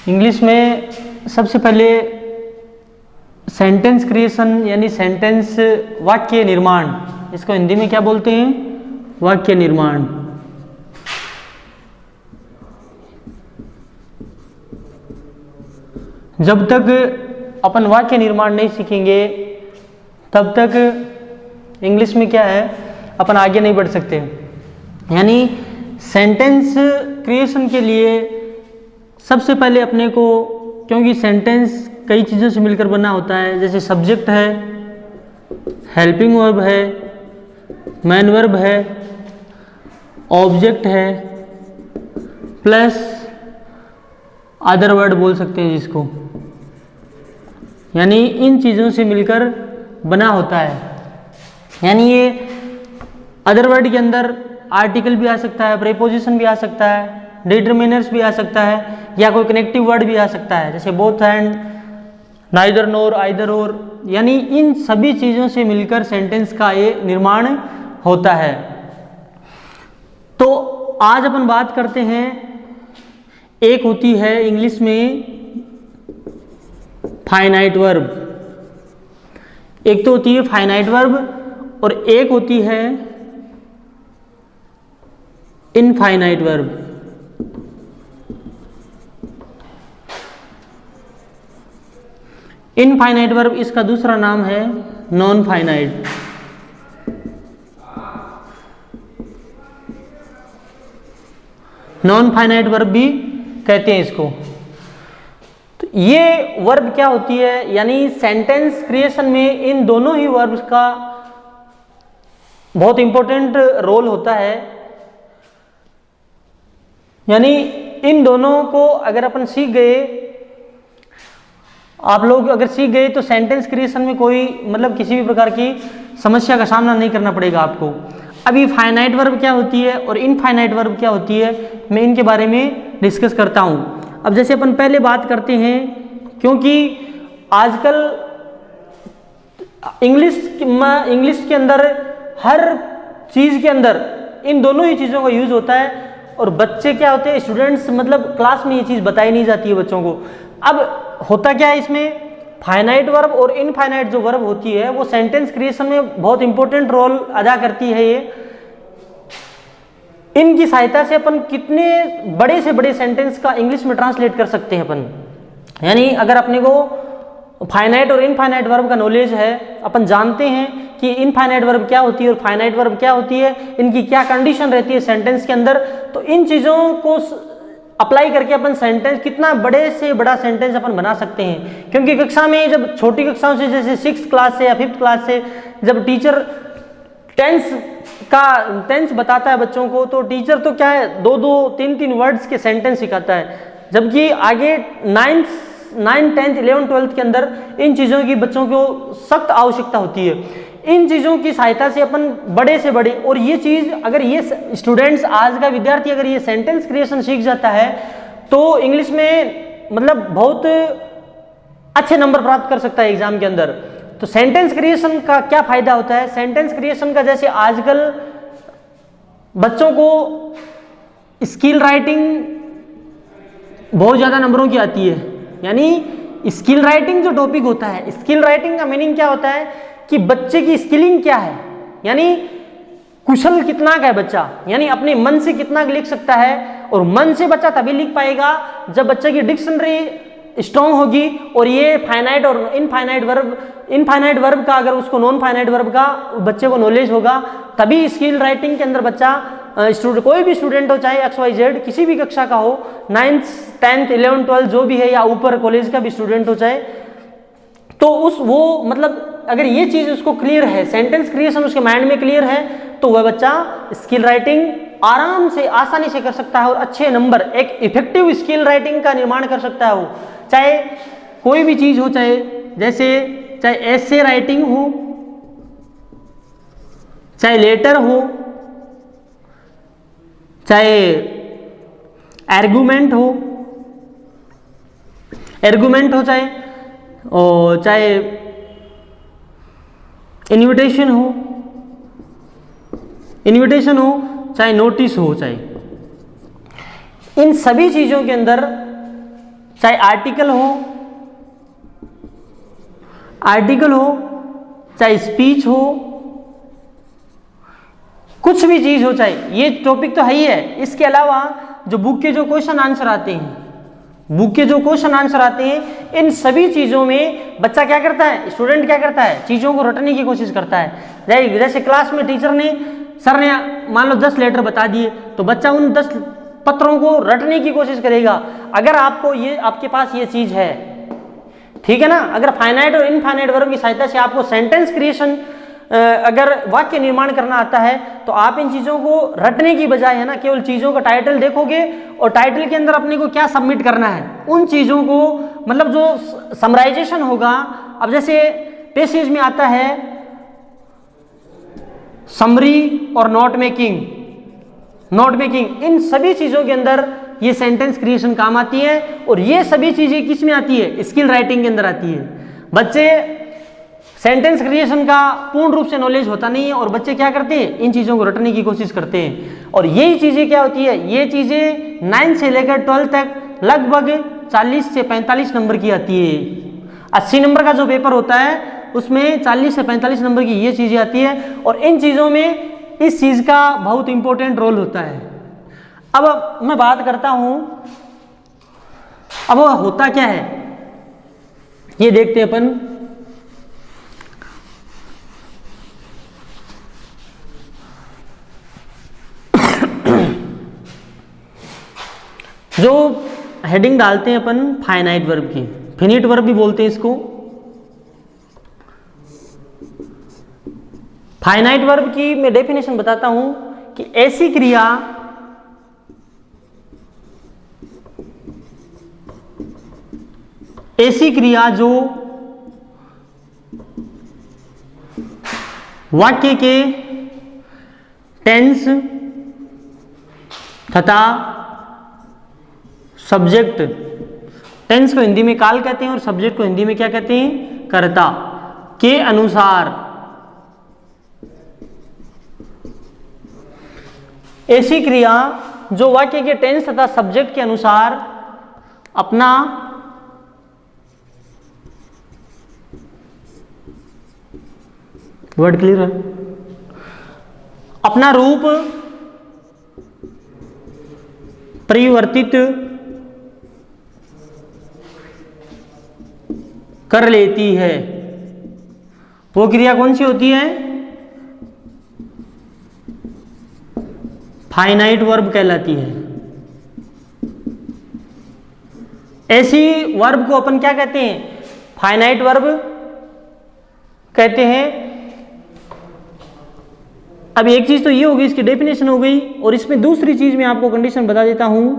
English में सबसे पहले सेंटेंस क्रिएशन यानी सेंटेंस वाक्य निर्माण, इसको हिंदी में क्या बोलते हैं? वाक्य निर्माण। जब तक अपन वाक्य निर्माण नहीं सीखेंगे तब तक इंग्लिश में क्या है, अपन आगे नहीं बढ़ सकते। यानी सेंटेंस क्रिएशन के लिए सबसे पहले अपने को, क्योंकि सेंटेंस कई चीज़ों से मिलकर बना होता है, जैसे सब्जेक्ट है, हेल्पिंग वर्ब है, मेन वर्ब है, ऑब्जेक्ट है, प्लस अदर वर्ड बोल सकते हैं जिसको, यानी इन चीज़ों से मिलकर बना होता है। यानी ये अदर वर्ड के अंदर आर्टिकल भी आ सकता है, प्रीपोजिशन भी आ सकता है, डिटरमिनर्स भी आ सकता है, या कोई कनेक्टिव वर्ड भी आ सकता है, जैसे both and, neither NOR, either और। यानी इन सभी चीज़ों से मिलकर सेंटेंस का ये निर्माण होता है। तो आज अपन बात करते हैं, एक होती है इंग्लिश में फाइनाइट वर्ब, एक तो होती है फाइनाइट वर्ब और एक होती है इनफाइनाइट वर्ब। इनफाइनाइट वर्ब इसका दूसरा नाम है non finite. Non finite verb भी कहते हैं इसको। तो ये वर्ब क्या होती है, यानी सेंटेंस क्रिएशन में इन दोनों ही वर्ब्स का बहुत इंपॉर्टेंट रोल होता है। यानी इन दोनों को अगर अपन सीख गए, आप लोग अगर सीख गए तो सेंटेंस क्रिएशन में कोई मतलब किसी भी प्रकार की समस्या का सामना नहीं करना पड़ेगा आपको। अभी फाइनाइट वर्ब क्या होती है और इनफाइनाइट वर्ब क्या होती है, मैं इनके बारे में डिस्कस करता हूँ। अब जैसे अपन पहले बात करते हैं, क्योंकि आजकल इंग्लिश के अंदर हर चीज़ के अंदर इन दोनों ही चीज़ों का यूज होता है, और बच्चे क्या होते हैं, स्टूडेंट्स, मतलब क्लास में ये चीज़ बताई नहीं जाती है बच्चों को। अब होता क्या है इसमें, फाइनाइट वर्ब और इनफाइनाइट जो वर्ब होती है वो सेंटेंस क्रिएशन में बहुत इंपॉर्टेंट रोल अदा करती है। ये इनकी सहायता से अपन कितने बड़े से बड़े सेंटेंस का इंग्लिश में ट्रांसलेट कर सकते हैं अपन। यानी अगर अपने को फाइनाइट और इनफाइनाइट वर्ब का नॉलेज है, अपन जानते हैं कि इनफाइनाइट वर्ब क्या होती है और फाइनाइट वर्ब क्या होती है, इनकी क्या कंडीशन रहती है सेंटेंस के अंदर, तो इन चीज़ों को अप्लाई करके अपन सेंटेंस, कितना बड़े से बड़ा सेंटेंस अपन बना सकते हैं। क्योंकि कक्षा में जब छोटी कक्षाओं से, जैसे 6th क्लास से या 5th क्लास से, जब टीचर टेंस बताता है बच्चों को, तो टीचर तो क्या है 2-2, 3-3 वर्ड्स के सेंटेंस सिखाता है, जबकि आगे 9th, 10th, 11th, 12th के अंदर इन चीज़ों की बच्चों को सख्त आवश्यकता होती है। इन चीज़ों की सहायता से अपन बड़े से बड़े, और ये चीज़ अगर ये स्टूडेंट्स, आज का विद्यार्थी अगर ये सेंटेंस क्रिएशन सीख जाता है तो इंग्लिश में मतलब बहुत अच्छे नंबर प्राप्त कर सकता है एग्जाम के अंदर। तो सेंटेंस क्रिएशन का क्या फायदा होता है, सेंटेंस क्रिएशन का, जैसे आजकल बच्चों को स्किल राइटिंग बहुत ज़्यादा नंबरों की आती है। यानी स्किल राइटिंग जो टॉपिक होता है, स्किल राइटिंग का मीनिंग क्या होता है कि बच्चे की स्किलिंग क्या है, यानी कुशल कितना का है बच्चा, यानी अपने मन से कितना लिख सकता है। और मन से बच्चा तभी लिख पाएगा जब बच्चे की डिक्शनरी स्ट्रॉन्ग होगी। और ये फाइनाइट और इनफाइनाइट वर्ब का अगर उसको नॉन फाइनाइट वर्ब का बच्चे को नॉलेज होगा, तभी स्किल राइटिंग के अंदर बच्चा, कोई भी स्टूडेंट हो, चाहे XYZ किसी भी कक्षा का हो, 9th, 10th, 11th, 12th जो भी है, या ऊपर कॉलेज का भी स्टूडेंट हो चाहे, तो वो मतलब अगर ये चीज़ उसको क्लियर है, सेंटेंस क्रिएशन उसके माइंड में क्लियर है, तो वह बच्चा स्किल राइटिंग आराम से, आसानी से कर सकता है और अच्छे नंबर, एक इफेक्टिव स्किल राइटिंग का निर्माण कर सकता है। वो चाहे कोई भी चीज़ हो, चाहे एसे राइटिंग हो, चाहे लेटर हो, चाहे आर्गुमेंट हो चाहे इन्विटेशन हो, चाहे नोटिस हो, चाहे इन सभी चीज़ों के अंदर चाहे आर्टिकल हो, चाहे स्पीच हो, कुछ भी चीज हो, चाहे ये टॉपिक तो है ही है। इसके अलावा जो बुक के जो क्वेश्चन आंसर आते हैं, इन सभी चीजों में बच्चा क्या करता है, स्टूडेंट क्या करता है, चीजों को रटने की कोशिश करता है। जैसे क्लास में सर ने मान लो 10 लेटर बता दिए, तो बच्चा उन 10 पत्रों को रटने की कोशिश करेगा। अगर आपके पास ये चीज है, ठीक है ना, अगर फाइनाइट और इनफाइनाइट वर्ब की सहायता से आपको सेंटेंस क्रिएशन, अगर वाक्य निर्माण करना आता है, तो आप इन चीजों को रटने की बजाय, है ना, केवल चीजों का टाइटल देखोगे और टाइटल के अंदर अपने को क्या सबमिट करना है, उन चीजों को, मतलब जो समराइजेशन होगा। अब जैसे पेसेज में आता है समरी और नोट मेकिंग, इन सभी चीजों के अंदर ये सेंटेंस क्रिएशन काम आती है। और ये सभी चीजें किस में आती है, स्किल राइटिंग के अंदर आती है। बच्चे सेंटेंस क्रिएशन का पूर्ण रूप से नॉलेज होता नहीं है, और बच्चे क्या करते हैं, इन चीजों को रटने की कोशिश करते हैं। और यही चीजें क्या होती है, ये चीजें 9 से लेकर 12 तक लगभग 40 से 45 नंबर की आती है। 80 नंबर का जो पेपर होता है उसमें 40 से 45 नंबर की ये चीजें आती है, और इन चीजों में इस चीज का बहुत इंपॉर्टेंट रोल होता है। अब मैं बात करता हूं, अब होता क्या है ये देखते हैं अपन। जो हेडिंग डालते हैं अपन फाइनाइट वर्ब की, फिनिट वर्ब भी बोलते हैं इसको। फाइनाइट वर्ब की मैं डेफिनेशन बताता हूं कि ऐसी क्रिया जो वाक्य के टेंस तथा सब्जेक्ट, टेंस को हिंदी में काल कहते हैं और सब्जेक्ट को हिंदी में क्या कहते हैं, कर्ता, के अनुसार, ऐसी क्रिया जो वाक्य के टेंस तथा सब्जेक्ट के अनुसार अपना वर्ड क्लियर है, अपना रूप परिवर्तित कर लेती है। वो क्रिया कौन सी होती है, फाइनाइट वर्ब कहलाती है। ऐसी वर्ब को अपन क्या कहते हैं, फाइनाइट वर्ब कहते हैं। अब एक चीज तो ये होगी, इसकी डेफिनेशन हो गई, और इसमें दूसरी चीज मैं आपको कंडीशन बता देता हूं।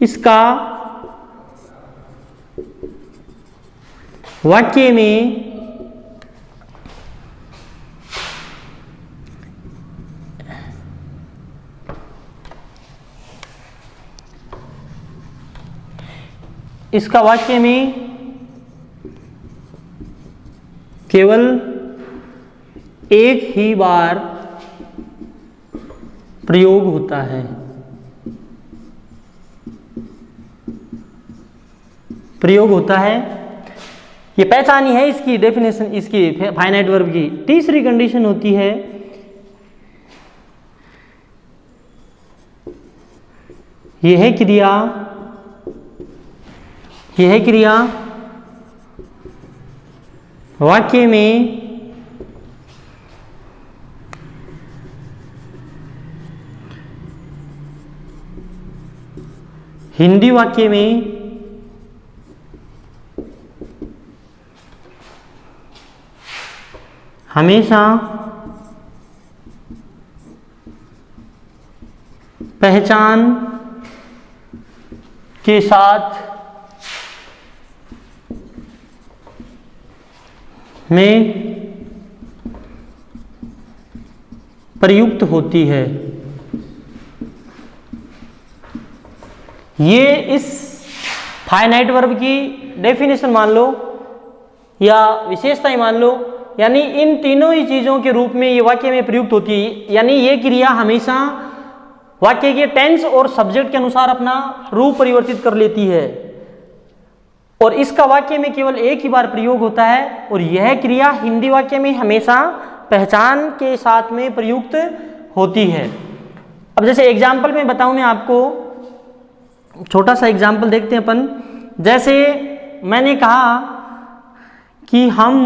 इसका वाक्य में केवल एक ही बार प्रयोग होता है। ये पहचान ही है इसकी डेफिनेशन, इसकी फाइनाइट वर्ब की। तीसरी कंडीशन होती है यह क्रिया वाक्य में हिंदी वाक्य में हमेशा पहचान के साथ में प्रयुक्त होती है। ये इस फाइनाइट वर्ब की डेफिनेशन मान लो या विशेषता ही मान लो, यानी इन तीनों ही चीजों के रूप में ये वाक्य में प्रयुक्त होती है। यानी ये क्रिया हमेशा वाक्य के टेंस और सब्जेक्ट के अनुसार अपना रूप परिवर्तित कर लेती है और इसका वाक्य में केवल एक ही बार प्रयोग होता है और यह क्रिया हिंदी वाक्य में हमेशा पहचान के साथ में प्रयुक्त होती है। अब जैसे एग्जाम्पल में बताऊं, मैं आपको छोटा सा एग्जाम्पल देखते हैं अपन। जैसे मैंने कहा कि हम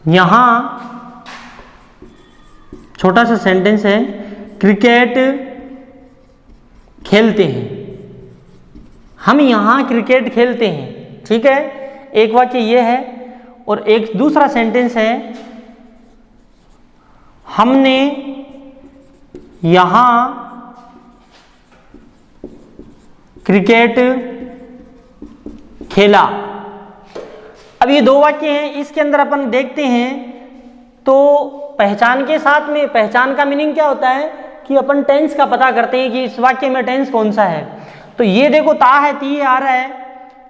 यहां, छोटा सा सेंटेंस है, क्रिकेट खेलते हैं, हम यहां क्रिकेट खेलते हैं, ठीक है, एक वाक्य ये है। और एक दूसरा सेंटेंस है, हमने यहां क्रिकेट खेला। अब ये दो वाक्य हैं, इसके अंदर अपन देखते हैं तो पहचान के साथ में, पहचान का मीनिंग क्या होता है कि अपन टेंस का पता करते हैं कि इस वाक्य में टेंस कौन सा है। तो ये देखो ता है, ती आ रहा है,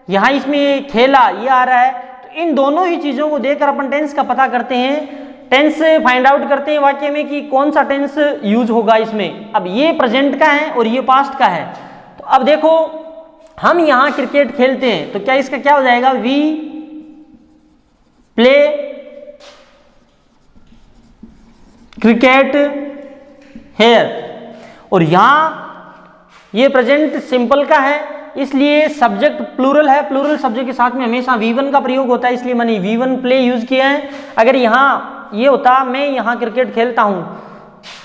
यहां इसमें खेला ये आ रहा है, तो इन दोनों ही चीजों को देखकर अपन टेंस का पता करते हैं, टेंस फाइंड आउट करते हैं वाक्य में कि कौन सा टेंस यूज होगा इसमें। अब ये प्रेजेंट का है और ये पास्ट का है। तो अब देखो हम यहां क्रिकेट खेलते हैं, तो क्या इसका क्या हो जाएगा, वी प्ले क्रिकेट हेयर। और यहां ये प्रेजेंट सिंपल का है, इसलिए सब्जेक्ट प्लूरल है, प्लूरल सब्जेक्ट के साथ में हमेशा V1 का प्रयोग होता है, इसलिए मैंने V1 प्ले यूज किया है। अगर यहां ये होता मैं यहां क्रिकेट खेलता हूं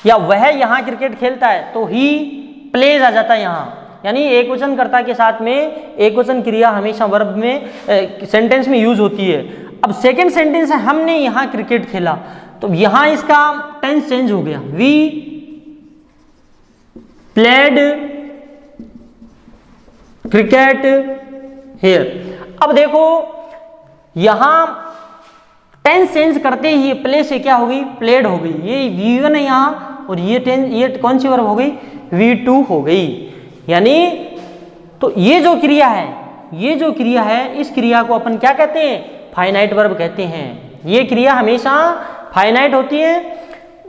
या वह यहां क्रिकेट खेलता है, तो ही प्लेज आ जाता है यहां। यानी एक वचन कर्ता के साथ में एक वचन क्रिया हमेशा वर्ब में सेंटेंस में यूज होती है। अब सेकेंड सेंटेंस है, हमने यहां क्रिकेट खेला, तो यहां इसका टेंस चेंज हो गया, वी प्लेड क्रिकेट हेयर। अब देखो यहां टेंस चेंज करते ही प्ले से क्या हो गई, प्लेड हो गई, ये V1 है यहां, और ये कौन सी वर्ब हो गई, V2 हो गई। यानी तो ये जो क्रिया है, इस क्रिया को अपन क्या कहते हैं, फाइनाइट वर्ब कहते हैं। ये क्रिया हमेशा फाइनाइट होती है,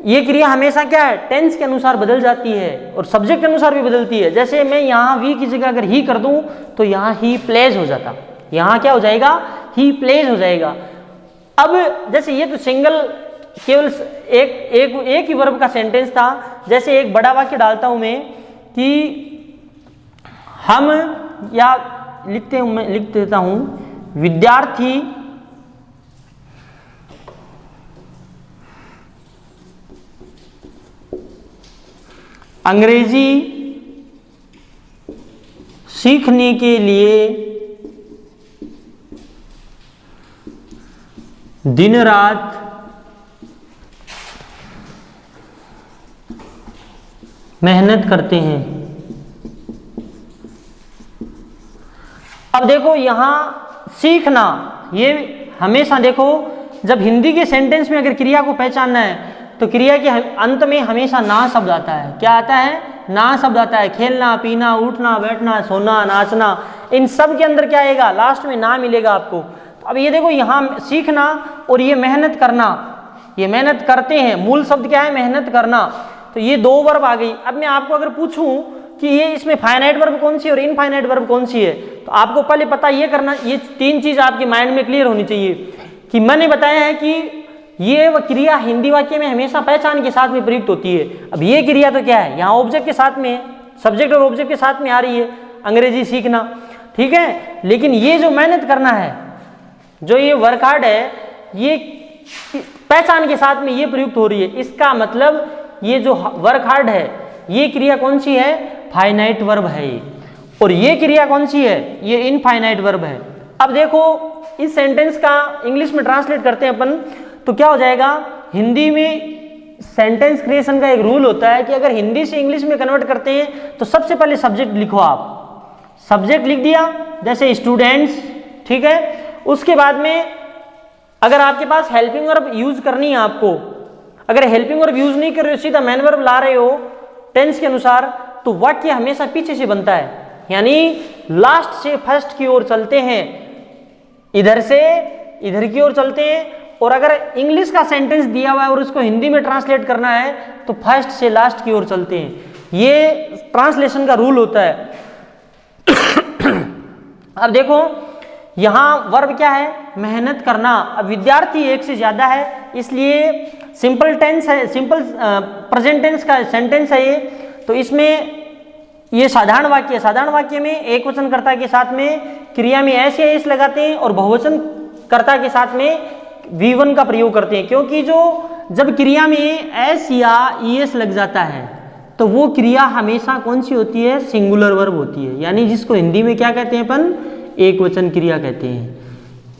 ये क्रिया हमेशा क्या है, टेंस के अनुसार बदल जाती है और सब्जेक्ट के अनुसार भी बदलती है। जैसे मैं यहाँ वी की जगह अगर ही कर दूं तो यहाँ ही प्लेज हो जाता, यहाँ क्या हो जाएगा, ही प्लेज हो जाएगा। अब जैसे ये तो सिंगल केवल एक ही वर्ब का सेंटेंस था। जैसे एक बड़ा वाक्य डालता हूं मैं कि हम, या लिख देता हूं, विद्यार्थी अंग्रेजी सीखने के लिए दिन रात मेहनत करते हैं। अब देखो यहां सीखना, ये हमेशा देखो जब हिंदी के सेंटेंस में अगर क्रिया को पहचानना है तो क्रिया के अंत में हमेशा ना शब्द आता है। क्या आता है, ना शब्द आता है। खेलना, पीना, उठना, बैठना, सोना, नाचना, इन सब के अंदर क्या आएगा, लास्ट में ना मिलेगा आपको। तो अब ये देखो यहाँ सीखना और ये मेहनत करना, ये मेहनत करते हैं, मूल शब्द क्या है, मेहनत करना। तो ये दो वर्ब आ गई। अब मैं आपको अगर पूछूं कि ये इसमें फाइनाइट वर्ब कौन सी है और इनफाइनाइट वर्ब कौन सी है, तो आपको पहले पता ये करना, ये तीन चीज आपके माइंड में क्लियर होनी चाहिए कि मैंने बताया है कि ये क्रिया हिंदी वाक्य में हमेशा पहचान के साथ में प्रयुक्त होती है। अब ये क्रिया तो क्या है, यहाँ ऑब्जेक्ट के साथ में है, सब्जेक्ट और ऑब्जेक्ट के साथ में आ रही है, अंग्रेजी सीखना, ठीक है। लेकिन ये जो मेहनत करना है, जो ये वर्क हार्ड है, ये पहचान के साथ में ये प्रयुक्त हो रही है। इसका मतलब ये जो वर्क हार्ड है, ये क्रिया कौन सी है, फाइनाइट वर्ब है। और ये क्रिया कौन सी है, ये इनफाइनाइट वर्ब है। अब देखो इस सेंटेंस का इंग्लिश में ट्रांसलेट करते हैं अपन, तो क्या हो जाएगा, हिंदी में सेंटेंस क्रिएशन का एक रूल होता है कि अगर हिंदी से इंग्लिश में कन्वर्ट करते हैं तो सबसे पहले सब्जेक्ट लिखो। आप सब्जेक्ट लिख दिया, जैसे स्टूडेंट्स, ठीक है। उसके बाद में अगर आपके पास हेल्पिंग वर्ब यूज करनी है आपको, अगर हेल्पिंग वर्ब यूज नहीं कर रहे हो, सीधा मेन वर्ब ला रहे हो टेंस के अनुसार, तो वाक्य हमेशा पीछे से बनता है। यानी लास्ट से फर्स्ट की ओर चलते हैं, इधर से इधर की ओर चलते हैं। और अगर इंग्लिश का सेंटेंस दिया हुआ है और उसको हिंदी में ट्रांसलेट करना है तो फर्स्ट से लास्ट की ओर चलते हैं। ये ट्रांसलेशन का रूल होता है। अब देखो यहां वर्ब क्या है, मेहनत करना। अब विद्यार्थी एक से ज्यादा है, इसलिए सिंपल टेंस है, सिंपल प्रेजेंट टेंस का सेंटेंस है ये। तो इसमें ये साधारण वाक्य है। साधारण वाक्य में एक वचन कर्ता के साथ में क्रिया में एस या एस लगाते हैं और बहुवचन कर्ता के साथ में V1 का प्रयोग करते हैं, क्योंकि जब क्रिया में एस या ईएस लग जाता है तो वो क्रिया हमेशा कौन सी होती है, सिंगुलर वर्ब होती है। यानी जिसको हिंदी में क्या कहते हैं अपन, एक वचन क्रिया कहते हैं।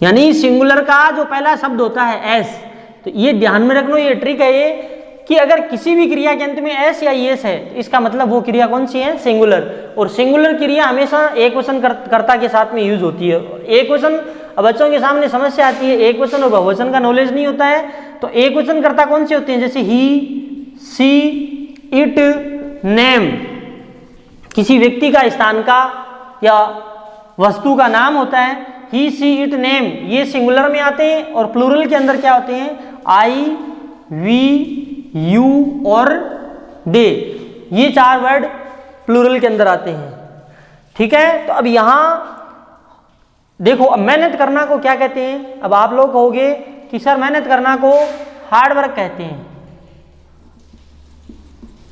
यानी सिंगुलर का जो पहला शब्द होता है एस, तो ये ध्यान में रखना, ये ट्रिक है ये कि अगर किसी भी क्रिया के अंत में एस या ईएस है तो इसका मतलब वो क्रिया कौन सी है, सिंगुलर। और सिंगुलर क्रिया हमेशा एक वचन कर्ता के साथ में यूज होती है। एक वचन, बच्चों के सामने समस्या आती है, एक वचन और बहुवचन का नॉलेज नहीं होता है, तो एक वचन कर्ता कौन से होते हैं, जैसे ही, सी, इट, नेम, किसी व्यक्ति का, स्थान का या वस्तु का नाम होता है। ही, सी, इट, नेम ये सिंगुलर में आते हैं और प्लूरल के अंदर क्या होते हैं, आई, वी, यू और दे, ये चार वर्ड प्लूरल के अंदर आते हैं। ठीक है, तो अब यहां देखो, अब मेहनत करना को क्या कहते हैं। अब आप लोग कहोगे कि सर मेहनत करना को हार्ड वर्क कहते हैं।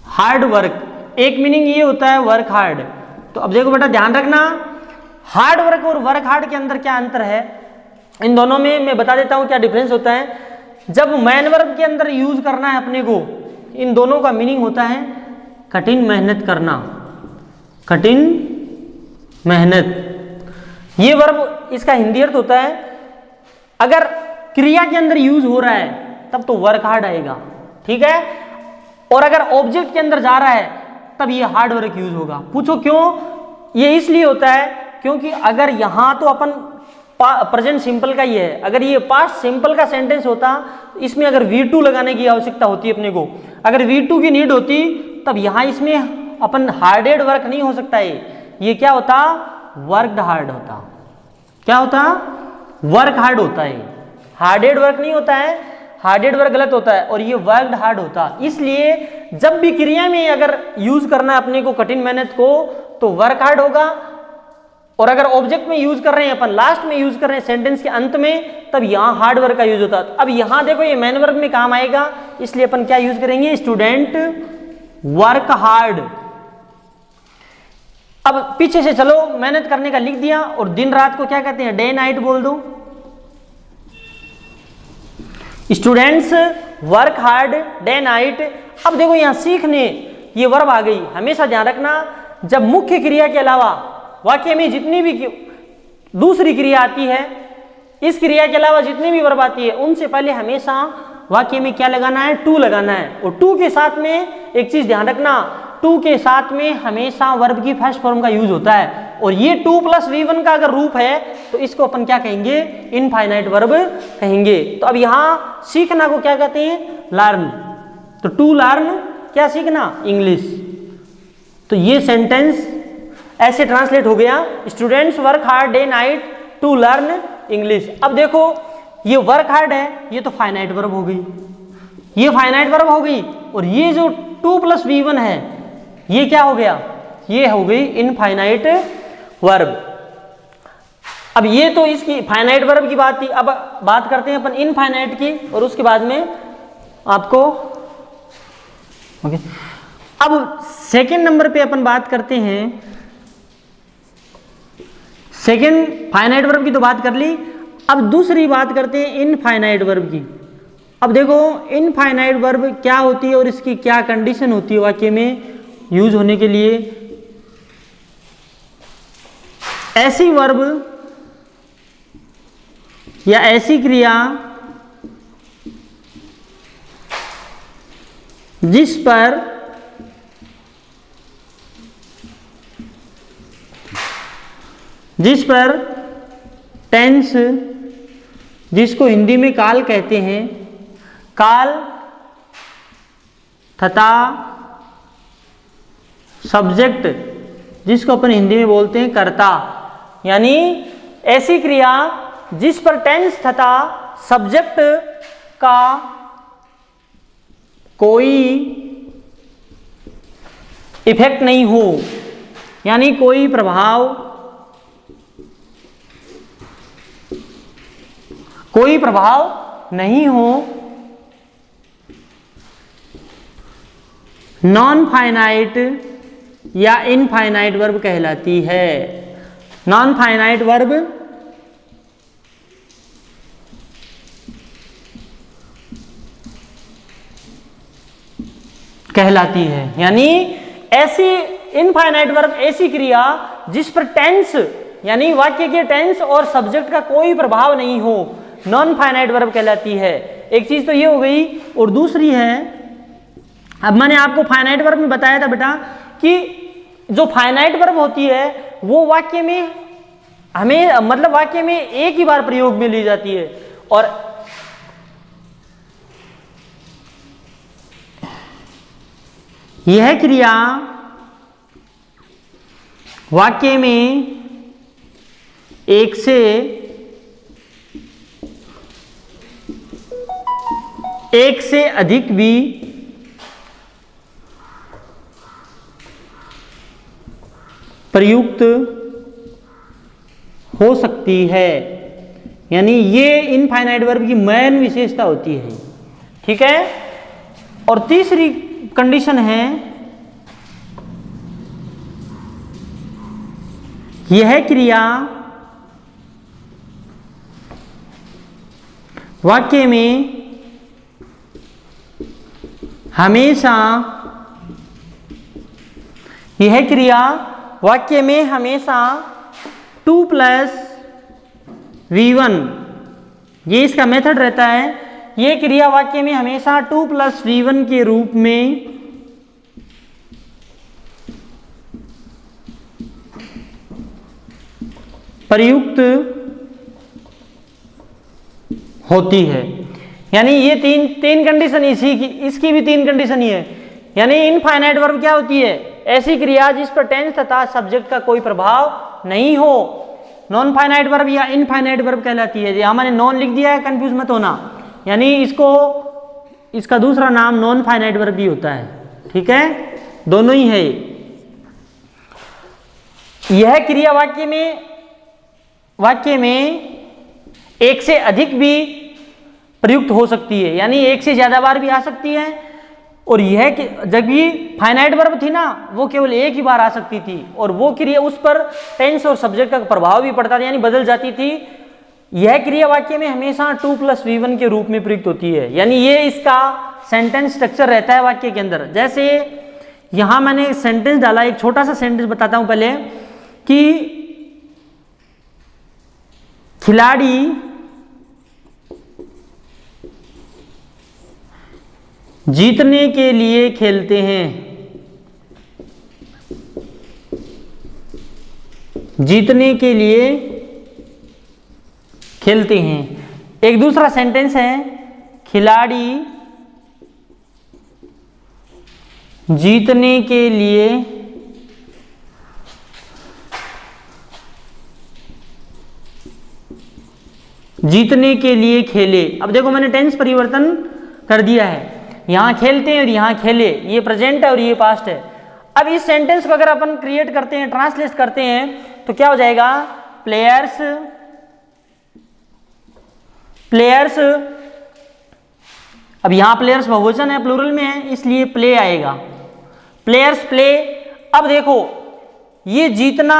हार्ड वर्क, एक मीनिंग ये होता है वर्क हार्ड। तो अब देखो बेटा ध्यान रखना, हार्ड वर्क और वर्क हार्ड के अंदर क्या अंतर है, इन दोनों में मैं बता देता हूं क्या डिफरेंस होता है। जब मैन वर्ब के अंदर यूज करना है अपने को, इन दोनों का मीनिंग होता है कठिन मेहनत करना, कठिन मेहनत। ये वर्ब इसका हिंदी अर्थ होता है, अगर क्रिया के अंदर यूज हो रहा है तब तो वर्क हार्ड आएगा, ठीक है। और अगर ऑब्जेक्ट के अंदर जा रहा है तब ये हार्ड वर्क यूज होगा। पूछो क्यों, ये इसलिए होता है क्योंकि अगर यहां तो अपन प्रेजेंट सिंपल का ही है, अगर ये पास्ट सिंपल का सेंटेंस होता इसमें अगर V2 लगाने की आवश्यकता होती अपने को, अगर V2 की नीड होती तब यहां इसमें अपन हार्डेड वर्क नहीं हो सकता है, ये क्या होता, वर्कड हार्ड होता। क्या होता, वर्क हार्ड होता है, हार्डेड वर्क नहीं होता है, हार्डेड वर्क गलत होता है और ये वर्कड हार्ड होता। इसलिए जब भी क्रिया में अगर यूज करना है अपने को कठिन मेहनत को तो वर्क हार्ड होगा, और अगर ऑब्जेक्ट में यूज कर रहे हैं अपन, लास्ट में यूज कर रहे हैं सेंटेंस के अंत में, तब यहां हार्ड वर्क का यूज होता। अब यहां देखो ये मैन वर्ब में काम आएगा, इसलिए अपन क्या यूज करेंगे, स्टूडेंट वर्क हार्ड। अब पीछे से चलो, मेहनत करने का लिख दिया, और दिन रात को क्या कहते हैं, डे नाइट बोल दो। Students work hard day night. अब देखो यहां सीखने, ये वर्ब आ गई। हमेशा ध्यान रखना, जब मुख्य क्रिया के अलावा वाक्य में जितनी भी दूसरी क्रिया आती है, इस क्रिया के अलावा जितनी भी वर्ब आती है, उनसे पहले हमेशा वाक्य में क्या लगाना है, टू लगाना है। और टू के साथ में एक चीज ध्यान रखना, टू के साथ में हमेशा वर्ब की फर्स्ट फॉर्म का यूज होता है, और ये 2 + V1 का अगर रूप है तो इसको अपन क्या कहेंगे, इनफाइनाइट वर्ब कहेंगे। तो अब यहां सीखना को क्या कहते हैं, लर्न। तो टू लर्न क्या सीखना, इंग्लिश। तो ये सेंटेंस ऐसे ट्रांसलेट हो गया, students work hard day night to learn English. अब देखो ये वर्क हार्ड है, ये तो फाइनाइट वर्ब हो गई, ये फाइनाइट वर्ब हो गई, और ये जो 2 + V1 है ये क्या हो गया, ये हो गई इनफाइनाइट वर्ब। अब ये तो इसकी फाइनाइट वर्ब की बात थी, अब बात करते हैं अपन इनफाइनाइट की, और उसके बाद में आपको ओके। अब सेकंड नंबर पे अपन बात करते हैं, सेकंड फाइनाइट वर्ब की तो बात कर ली, अब दूसरी बात करते हैं इनफाइनाइट वर्ब की। अब देखो इनफाइनाइट वर्ब क्या होती है और इसकी क्या कंडीशन होती है वाक्य में यूज होने के लिए। ऐसी वर्ब या ऐसी क्रिया जिस पर टेंस, जिसको हिंदी में काल कहते हैं, काल तथा सब्जेक्ट जिसको अपन हिंदी में बोलते हैं कर्ता, यानी ऐसी क्रिया जिस पर टेंस तथा सब्जेक्ट का कोई इफेक्ट नहीं हो, यानी कोई प्रभाव नहीं हो, नॉन फाइनाइट या इनफाइनाइट वर्ब कहलाती है। नॉन फाइनाइट वर्ब कहलाती है, यानी ऐसी इनफाइनाइट वर्ब ऐसी क्रिया जिस पर टेंस यानी वाक्य के टेंस और सब्जेक्ट का कोई प्रभाव नहीं हो, नॉन फाइनाइट वर्ब कहलाती है। एक चीज तो ये हो गई, और दूसरी है, अब मैंने आपको फाइनाइट वर्ब में बताया था बेटा कि जो फाइनाइट वर्ब होती है वो वाक्य में हमें मतलब वाक्य में एक ही बार प्रयोग में ली जाती है, और यह क्रिया वाक्य में एक से अधिक भी प्रयुक्त हो सकती है, यानी ये इनफाइनाइट वर्ब की मेन विशेषता होती है। ठीक है। और तीसरी कंडीशन है, यह क्रिया वाक्य में हमेशा 2 + V1, ये इसका मेथड रहता है। ये क्रिया वाक्य में हमेशा 2 + V1 के रूप में प्रयुक्त होती है, यानी ये तीन कंडीशन इसकी भी 3 कंडीशन ही है। यानी इनफाइनाइट वर्ब क्या होती है? ऐसी क्रिया जिस पर टेंस तथा सब्जेक्ट का कोई प्रभाव नहीं हो, नॉन फाइनाइट वर्ब या इनफाइनाइट वर्ब कहलाती है। यहां मैंने नॉन लिख दिया है, कंफ्यूज मत होना, यानी इसका दूसरा नाम नॉन फाइनाइट वर्ब भी होता है। ठीक है, दोनों ही है। यह क्रिया वाक्य में एक से अधिक भी प्रयुक्त हो सकती है, यानी एक से ज्यादा बार भी आ सकती है। और यह जबकि फाइनाइट वर्ब थी ना, वो केवल एक ही बार आ सकती थी, और वो क्रिया उस पर टेंस और सब्जेक्ट का प्रभाव भी पड़ता था, यानी बदल जाती थी। यह क्रिया वाक्य में हमेशा 2 + V1 के रूप में प्रयुक्त होती है, यानी ये इसका सेंटेंस स्ट्रक्चर रहता है वाक्य के अंदर। जैसे यहां मैंने सेंटेंस डाला, एक छोटा सा सेंटेंस बताता हूं पहले कि खिलाड़ी जीतने के लिए खेलते हैं, जीतने के लिए खेलते हैं। एक दूसरा सेंटेंस है, खिलाड़ी जीतने के लिए खेले। अब देखो मैंने टेंस परिवर्तन कर दिया है, यहां खेलते हैं और यहां खेले, ये प्रेजेंट है और ये पास्ट है। अब इस सेंटेंस को अगर अपन क्रिएट करते हैं, ट्रांसलेट करते हैं, तो क्या हो जाएगा? प्लेयर्स अब यहां प्लेयर्स बहुवचन है, प्लूरल में है, इसलिए प्ले आएगा, प्लेयर्स प्ले। अब देखो ये जीतना,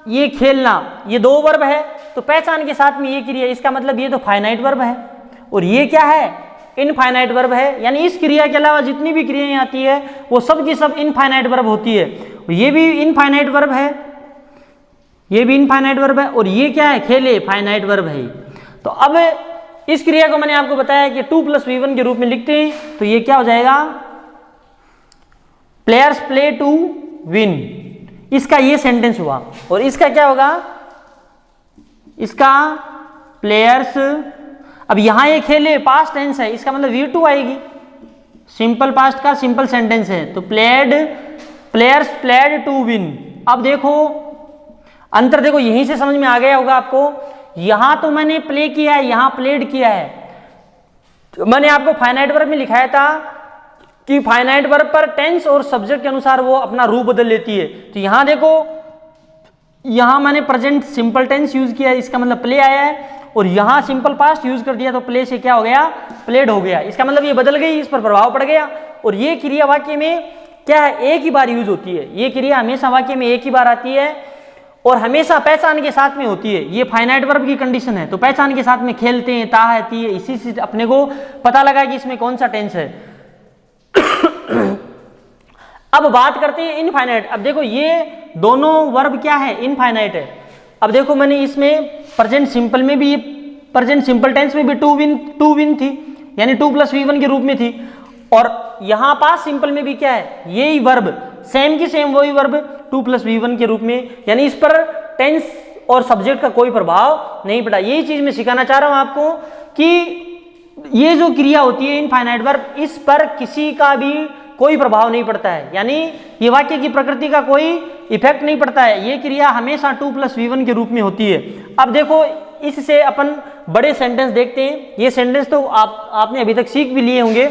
ये खेलना, ये 2 वर्ब है, तो पहचान के साथ में ये क्रिया, इसका मतलब ये तो फाइनाइट वर्ब है, और ये क्या है? इनफाइनाइट वर्ब है। यानी इस क्रिया के अलावा जितनी भी क्रियाएं आती है वो सब की सब इनफाइनाइट वर्ब होती है। ये भी इनफाइनाइट वर्ब है, ये भी इनफाइनाइट वर्ब है, और ये क्या है? खेले, फाइनाइट वर्ब है। तो अब इस क्रिया को मैंने आपको बताया कि 2 + V1 के रूप में लिखते हैं, तो ये क्या हो जाएगा? Players play to win. इसका ये सेंटेंस हुआ, और इसका क्या होगा? इसका प्लेयर्स, अब यहां ये खेले पास्ट टेंस है, इसका मतलब V2 आएगी, सिंपल पास्ट का सिंपल सेंटेंस है, तो प्लेयर्स प्लेड टू विन। अब देखो अंतर, देखो यहीं से समझ में आ गया होगा आपको। यहां तो मैंने प्ले किया है, यहां प्लेड किया है। तो मैंने आपको फाइनाइट वर्ब में लिखाया था कि फाइनाइट वर्ब पर टेंस और सब्जेक्ट के अनुसार वो अपना रूप बदल लेती है। तो यहां देखो, यहां मैंने प्रेजेंट सिंपल टेंस यूज किया है, इसका मतलब प्ले आया है, और यहां सिंपल पास्ट यूज कर दिया तो प्ले से क्या हो गया, प्लेड हो गया। इसका मतलब ये बदल गई, इस पर प्रभाव पड़ गया। और ये क्रिया वाक्य में क्या है, एक ही बार यूज होती है। ये क्रिया हमेशा वाक्य में एक ही बार आती है और हमेशा पहचान के साथ में होती है। ये फाइनाइट वर्ब की कंडीशन है। तो पहचान के साथ में खेलते हैं, ता है, ती है, इसी से अपने को पता लगा कि इसमें कौन सा टेंस है। अब बात करते हैं इनफाइनाइट। अब देखो ये दोनों वर्ब क्या है, इनफाइनाइट है। अब देखो मैंने इसमें प्रेजेंट सिंपल में भी, प्रेजेंट सिंपल टेंस में भी टू विन थी, यानी 2 + V1 के रूप में थी। और यहां पास सिंपल में भी क्या है, यही वर्ब, सेम की सेम वही वर्ब 2 + V1 के रूप में, यानी इस पर टेंस और सब्जेक्ट का कोई प्रभाव नहीं पड़ा। यही चीज मैं सिखाना चाह रहा हूं आपको कि ये जो क्रिया होती है इनफाइनाइट वर्ब, इस पर किसी का भी कोई प्रभाव नहीं पड़ता है, यानी ये वाक्य की प्रकृति का कोई इफेक्ट नहीं पड़ता है। ये क्रिया हमेशा 2 + V1 के रूप में होती है। अब देखो इससे अपन बड़े सेंटेंस देखते हैं। ये सेंटेंस तो आपने अभी तक सीख भी लिए होंगे।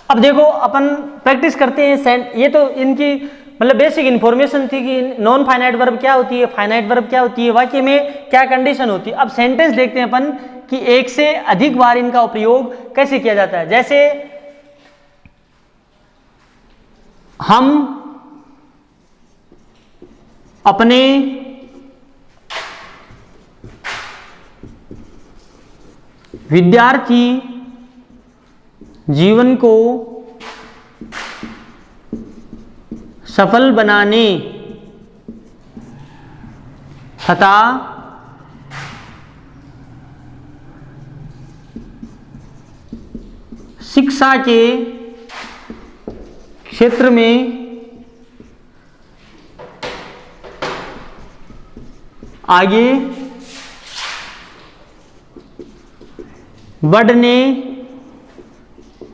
अब देखो अपन प्रैक्टिस करते हैं। ये तो इनकी मतलब बेसिक इंफॉर्मेशन थी कि नॉन फाइनाइट वर्ब क्या होती है, फाइनाइट वर्ब क्या होती है, वाक्य में क्या कंडीशन होती है। अब सेंटेंस देखते हैं अपन कि एक से अधिक बार इनका उपयोग कैसे किया जाता है। जैसे हम अपने विद्यार्थी जीवन को सफल बनाने तथा शिक्षा के क्षेत्र में आगे बढ़ने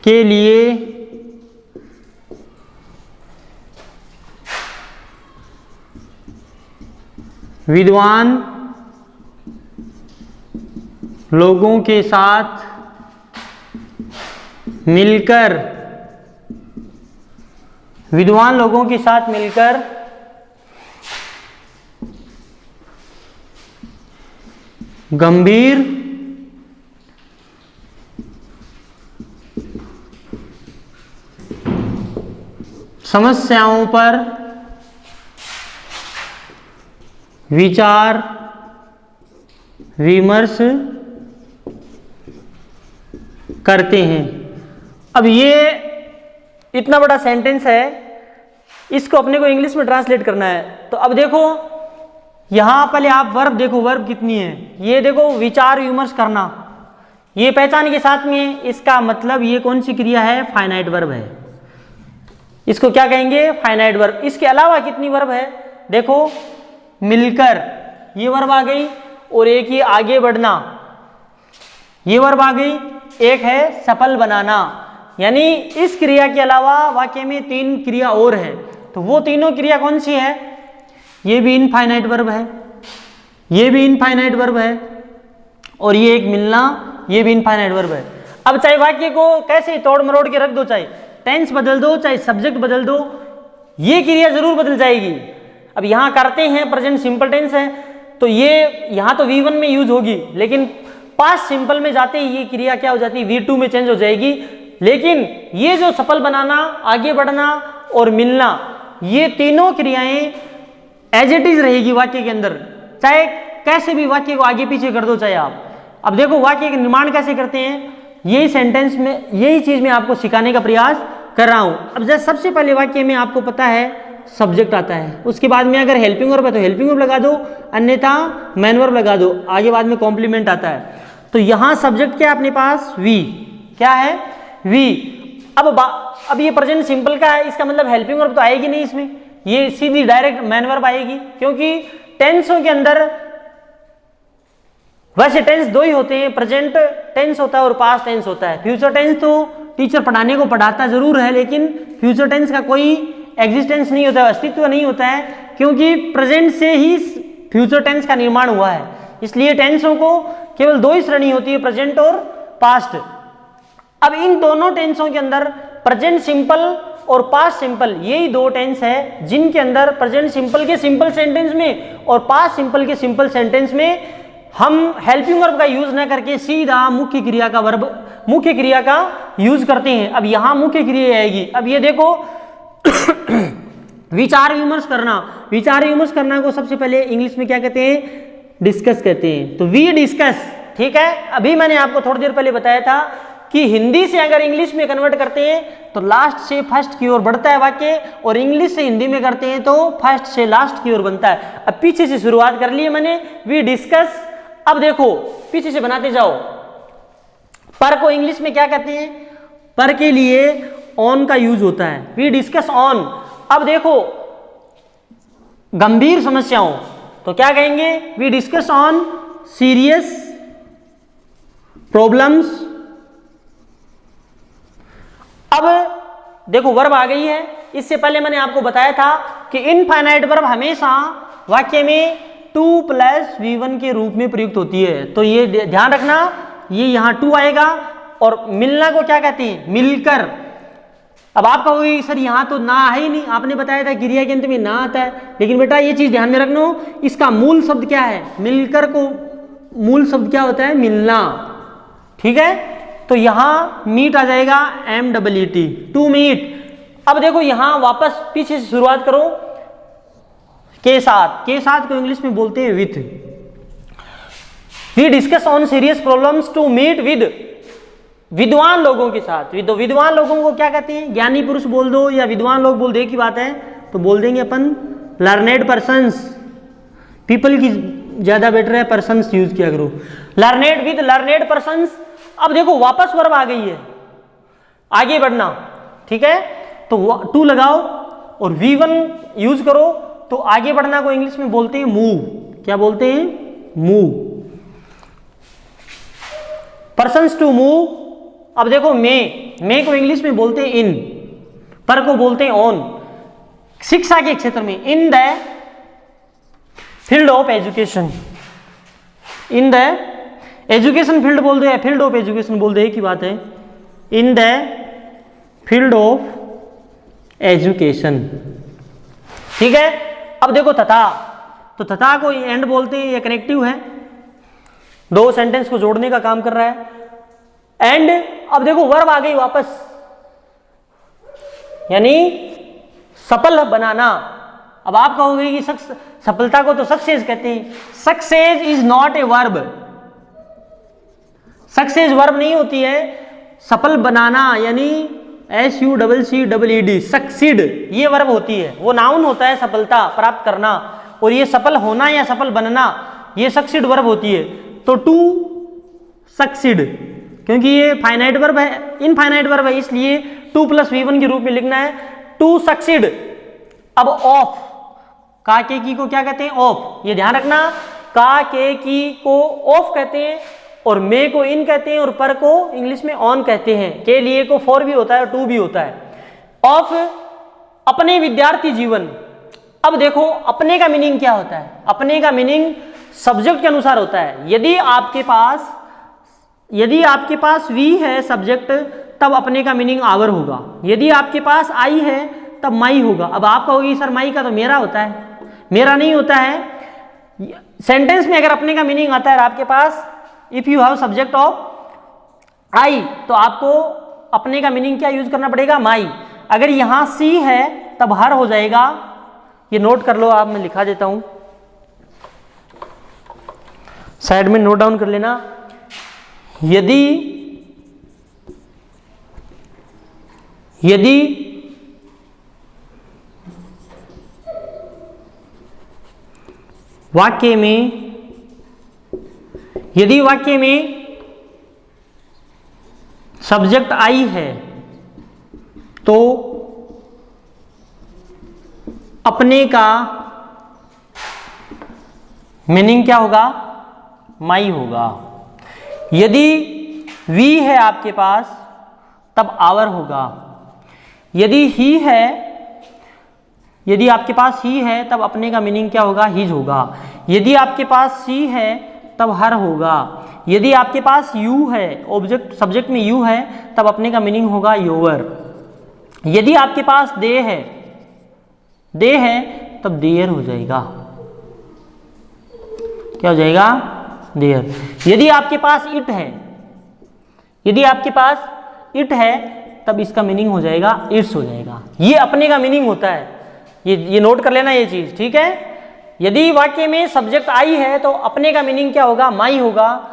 के लिए विद्वान लोगों के साथ मिलकर, विद्वान लोगों के साथ मिलकर गंभीर समस्याओं पर विचार विमर्श करते हैं। अब ये इतना बड़ा सेंटेंस है, इसको अपने को इंग्लिश में ट्रांसलेट करना है। तो अब देखो यहां पहले आप वर्ब देखो, वर्ब कितनी है। ये देखो विचार विमर्श करना, ये पहचान के साथ में, इसका मतलब ये कौन सी क्रिया है, फाइनाइट वर्ब है। इसको क्या कहेंगे, फाइनाइट वर्ब। इसके अलावा कितनी वर्ब है, देखो मिलकर, ये वर्ब आ गई, और एक ही आगे बढ़ना, ये वर्ब आ गई। एक है सफल बनाना, यानी इस क्रिया के अलावा वाक्य में 3 क्रिया और है। तो वो तीनों क्रिया कौन सी है, ये भी इनफाइनाइट वर्ब है, ये भी इनफाइनाइट वर्ब है, और ये एक मिलना, ये भी इनफाइनाइट वर्ब है। अब चाहे वाक्य को कैसे तोड़ मरोड़ के रख दो, चाहे टेंस बदल दो, चाहे सब्जेक्ट बदल दो, ये क्रिया जरूर बदल जाएगी। अब यहां करते हैं प्रेजेंट सिंपल टेंस है, तो ये यहां तो V1 में यूज होगी, लेकिन पास्ट सिंपल में जाते ही ये क्रिया क्या हो जाती है, V2 में चेंज हो जाएगी। लेकिन ये जो सफल बनाना, आगे बढ़ना और मिलना, ये तीनों क्रियाएं एज इट इज रहेगी वाक्य के अंदर, चाहे कैसे भी वाक्य को आगे पीछे कर दो चाहे आप। अब देखो वाक्य का निर्माण कैसे करते हैं, यही सेंटेंस में, यही चीज मैं आपको सिखाने का प्रयास कर रहा हूं। अब जैसे सबसे पहले वाक्य में आपको पता है सब्जेक्ट आता है, उसके बाद में अगर हेल्पिंग वर्ब है तो हेल्पिंग वर्ब लगा दो, अन्यथा मैन वर्ब लगा दो, आगे बाद में कॉम्प्लीमेंट आता है। तो यहां सब्जेक्ट क्या है अपने पास, वी, क्या है, वी। अब ये प्रेजेंट सिंपल का है, इसका मतलब हेल्पिंग वर्ब तो आएगी नहीं इसमें, ये सीधी डायरेक्ट मैन वर्ब आएगी, क्योंकि टेंसों के अंदर वैसे टेंस 2 ही होते हैं, प्रेजेंट टेंस होता है और पास्ट टेंस होता है। फ्यूचर टेंस तो टीचर पढ़ाने को पढ़ाता जरूर है, लेकिन फ्यूचर टेंस का कोई एग्जिस्टेंस नहीं होता है, अस्तित्व नहीं होता है, क्योंकि प्रेजेंट से ही फ्यूचर टेंस का निर्माण हुआ है। इसलिए टेंसों को केवल दो ही श्रेणी होती है, प्रेजेंट और पास्ट। अब इन दोनों टेंसों के अंदर प्रेजेंट सिंपल और पास्ट सिंपल, यही दो टेंस है जिनके अंदर प्रेजेंट सिंपल के सिंपल सेंटेंस में और पास्ट सिंपल के सिंपल सेंटेंस में हम हेल्पिंग वर्ब का यूज न करके सीधा मुख्य क्रिया का यूज करते हैं। अब यहां मुख्य क्रिया आएगी। अब ये देखो विचार विमर्श करना को सबसे पहले इंग्लिश में क्या कहते हैं? डिस्कस कहते हैं। तो वी डिस्कस, ठीक है। अभी मैंने आपको थोड़ी देर पहले बताया था कि हिंदी से अगर इंग्लिश में कन्वर्ट करते हैं तो लास्ट से फर्स्ट की ओर बढ़ता है वाक्य, और इंग्लिश से हिंदी में करते हैं तो फर्स्ट से लास्ट की ओर बनता है। अब पीछे से शुरुआत कर ली मैंने, वी डिस्कस। अब देखो पीछे से बनाते जाओ। पर को इंग्लिश में क्या कहते हैं? पर के लिए ऑन का यूज होता है, वी डिस्कस ऑन। अब देखो गंभीर समस्याओं तो क्या कहेंगे? We discuss on serious problems. अब देखो वर्ब आ गई है। इससे पहले मैंने आपको बताया था कि इनफाइनाइट वर्ब हमेशा वाक्य में 2 + V1 के रूप में प्रयुक्त होती है। तो ये ध्यान रखना, ये यहां 2 आएगा। और मिलना को क्या कहते हैं? मिलकर। अब आप कहोगे सर यहां तो ना है ही नहीं, आपने बताया था क्रिया के अंत में ना आता है, लेकिन बेटा ये चीज ध्यान में रखना, इसका मूल शब्द क्या है? मिलकर को मूल शब्द क्या होता है? मिलना, ठीक है। तो यहां मीट आ जाएगा, MEET, टू मीट। अब देखो यहां वापस पीछे से शुरुआत करो, के साथ को इंग्लिश में बोलते हैं with. We discuss on serious problems to meet with, विद्वान लोगों के साथ। विद्वान लोगों को क्या कहते हैं? ज्ञानी पुरुष बोल दो या विद्वान लोग बोल दो, एक ही बात है। तो बोल देंगे अपन लर्नेड पर्सन्स। पीपल की ज्यादा बेटर है, पर्सन्स यूज किया करो। Learned with learned persons. अब देखो वापस वर्ब आ गई है, आगे बढ़ना, ठीक है। तो 2 लगाओ और V1 यूज करो। तो आगे बढ़ना को इंग्लिश में बोलते हैं मूव। क्या बोलते हैं? मूव। Persons to move. अब देखो मे को इंग्लिश में बोलते हैं इन, पर को बोलते हैं ऑन। शिक्षा के क्षेत्र में in the field of education, in the education field बोल दो या फील्ड ऑफ एजुकेशन बोल दो, एक ही बात है। In the field of education, ठीक है। अब देखो तथा, तो तथा को एंड बोलते हैं, ये कनेक्टिव है, दो सेंटेंस को जोड़ने का काम कर रहा है। एंड अब देखो वर्ब आ गई वापस, यानी सफल बनाना। अब आप कहोगे कि सफलता को तो सक्सेस कहते हैं। Success is not a verb, success verb नहीं होती है। सफल बनाना यानी SUCCED, सक्सीड, ये वर्ब होती है। वो नाउन होता है सफलता प्राप्त करना, और ये सफल होना या सफल बनना ये सक्सीड वर्ब होती है। तो टू सक्सीड, क्योंकि ये फाइनाइट वर्ब है, इनफाइनाइट वर्ब है, इसलिए 2 + V1 के रूप में लिखना है, टू सक्सीड। अब ऑफ, का के की को क्या कहते हैं? ऑफ। ये ध्यान रखना, का के की को ऑफ कहते हैं, और मे को इन कहते हैं, और पर को इंग्लिश में ऑन कहते हैं। के लिए को फॉर भी होता है और टू भी होता है। ऑफ अपने विद्यार्थी जीवन। अब देखो अपने का मीनिंग क्या होता है? अपने का मीनिंग सब्जेक्ट के अनुसार होता है। यदि आपके पास वी है सब्जेक्ट, तब अपने का मीनिंग आवर होगा। यदि आपके पास आई है तब माई होगा। अब आप कहोगे सर माई का तो मेरा होता है, मेरा नहीं होता है। सेंटेंस में अगर अपने का मीनिंग आता है आपके पास, if you have subject of I, तो आपको अपने का मीनिंग क्या यूज करना पड़ेगा? माई। अगर यहां सी है तब हर हो जाएगा। ये नोट कर लो आप, मैं लिखा देता हूं, साइड में नोट डाउन कर लेना। यदि वाक्य में सब्जेक्ट आई है तो अपने का मीनिंग क्या होगा? माई होगा। यदि वी है आपके पास तब आवर होगा। यदि ही है, यदि आपके पास ही है तब अपने का मीनिंग क्या होगा? हिज होगा। यदि आपके पास सी है तब हर होगा। यदि आपके पास यू है, ऑब्जेक्ट सब्जेक्ट में यू है, तब अपने का मीनिंग होगा योर। यदि आपके पास दे है तब देयर हो जाएगा। क्या हो जाएगा? देयर। यदि आपके पास इट है, यदि आपके पास इट है तब इसका मीनिंग हो जाएगा इट्स हो जाएगा। ये अपने का मीनिंग होता है, ये नोट कर लेना ये चीज, ठीक है। यदि वाक्य में सब्जेक्ट आई है तो अपने का मीनिंग क्या होगा? माई होगा।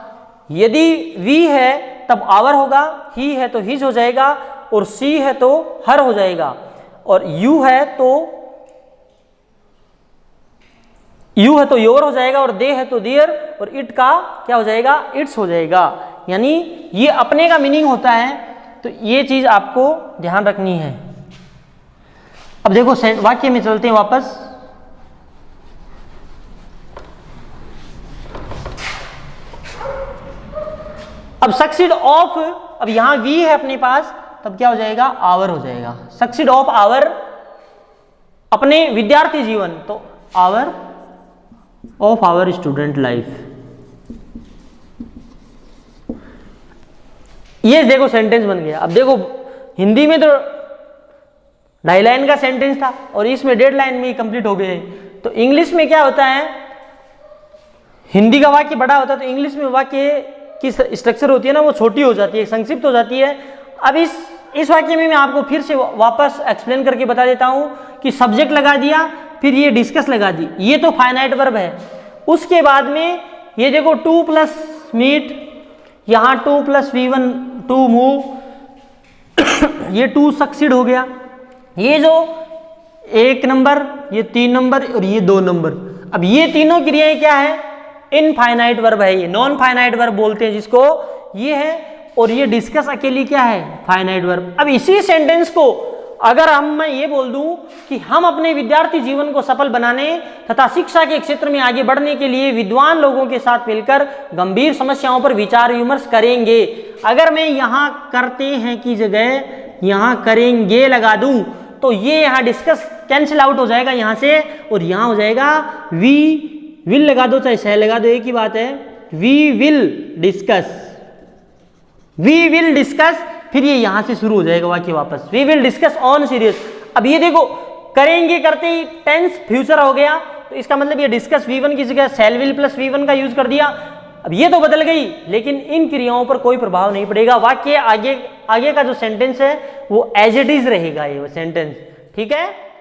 यदि वी है तब आवर होगा, ही है तो हिज हो जाएगा, और सी है तो हर हो जाएगा, और यू है तो योर हो जाएगा, और दे है तो देयर, और इट का क्या हो जाएगा? इट्स हो जाएगा। यानी ये अपने का मीनिंग होता है, तो ये चीज आपको ध्यान रखनी है। अब देखो वाक्य में चलते हैं वापस। अब सक्सीड ऑफ, अब यहां वी है अपने पास, तब क्या हो जाएगा? आवर हो जाएगा। सक्सीड ऑफ आवर, अपने विद्यार्थी जीवन, तो our of our student life. ये देखो सेंटेंस बन गया। अब देखो हिंदी में तो 2.5 लाइन का सेंटेंस था और इसमें 1.5 लाइन में ही कंप्लीट हो गए। तो इंग्लिश में क्या होता है, हिंदी का वाक्य बड़ा होता है तो इंग्लिश में वाक्य की स्ट्रक्चर होती है ना, वो छोटी हो जाती है, संक्षिप्त हो जाती है। अब इस वाक्य में मैं आपको फिर से वापस एक्सप्लेन करके बता देता हूं कि सब्जेक्ट लगा दिया, फिर ये डिस्कस लगा दी, ये तो फाइनाइट वर्ब है। उसके बाद में ये देखो 2 प्लस मीट, यहां 2 प्लस V1 टू मूव, ये 2 सक्सीड हो गया। ये जो 1 नंबर, ये 3 नंबर और ये 2 नंबर, अब ये तीनों क्रियाएं क्या है? इनफाइनाइट वर्ब है, ये नॉन फाइनाइट वर्ब बोलते हैं जिसको, ये है। और ये डिस्कस अकेली क्या है? Finite verb. अब इसी सेंटेंस को अगर मैं ये बोल दूं कि हम अपने विद्यार्थी जीवन को सफल बनाने तथा शिक्षा के क्षेत्र में आगे बढ़ने के लिए विद्वान लोगों के साथ मिलकर गंभीर समस्याओं पर विचार विमर्श करेंगे, अगर मैं यहाँ करते हैं की जगह यहाँ करेंगे लगा दूं तो ये यहाँ डिस्कस कैंसिल आउट हो जाएगा यहाँ से, और यहाँ हो जाएगा वी विल लगा दो चाहे शैल लगा दो, एक ही बात है। We will discuss, we will discuss, फिर ये यहां से शुरू हो जाएगा वाक्य वापस, we will discuss on serious. अब ये देखो करेंगे करते ही टेंस फ्यूचर हो गया, तो इसका मतलब ये डिस्कस V1 की जगह शैल विल प्लस V1 का यूज कर दिया। अब ये तो बदल गई, लेकिन इन क्रियाओं पर कोई प्रभाव नहीं पड़ेगा। वाक्य आगे का जो सेंटेंस है वो एज इट इज रहेगा, ये वो सेंटेंस, ठीक है।